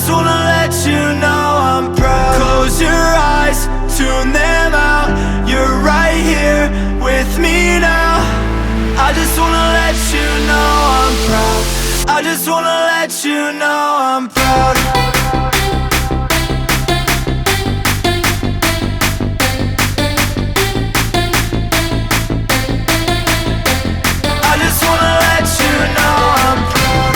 just wanna let you know I'm proud. Close your eyes, tune them out. You're right here with me now. I just wanna let you know I'm proud. I just wanna let you know I'm proud. I just wanna let you know I'm proud.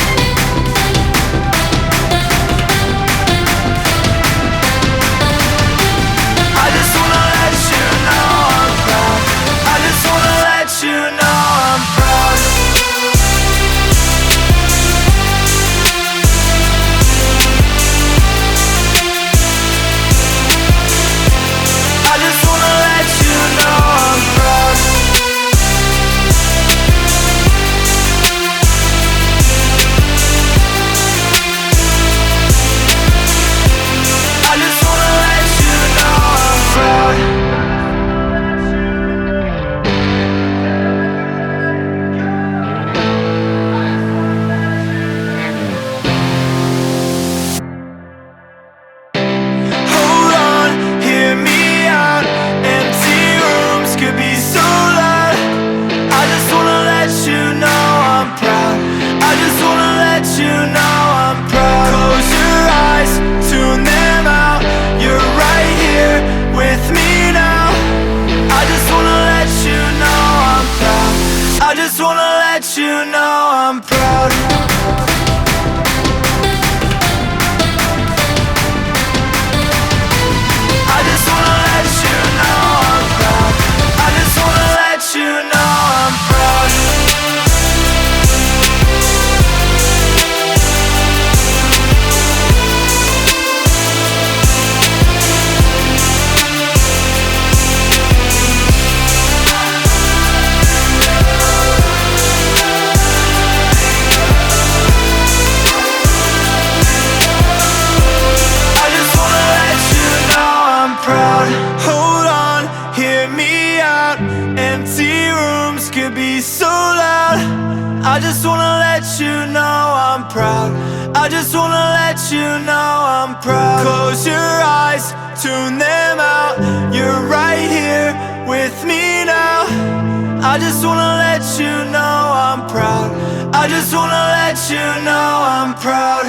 I just wanna let you know I'm proud. I just wanna let you know I'm proud. I just wanna let you know I'm proud. I just wanna let you know I'm proud. Hold on, hear me out. Empty rooms could be so loud. I just wanna let you know I'm proud. I just wanna let you know I'm proud. Close your eyes, tune them out. You're right here with me now. I just wanna let you know I'm proud. I just wanna let you know I'm proud. I just wanna let you know I'm proud. I just wanna let you know I'm proud. I just wanna let you know I'm proud. Hold on, hear me out. Empty rooms could be so loud. I just wanna let you know I'm proud. I just wanna let you know I'm proud. Close your eyes, tune them out. You're right here with me now. I just wanna let you know I'm proud. I just wanna let you know I'm proud.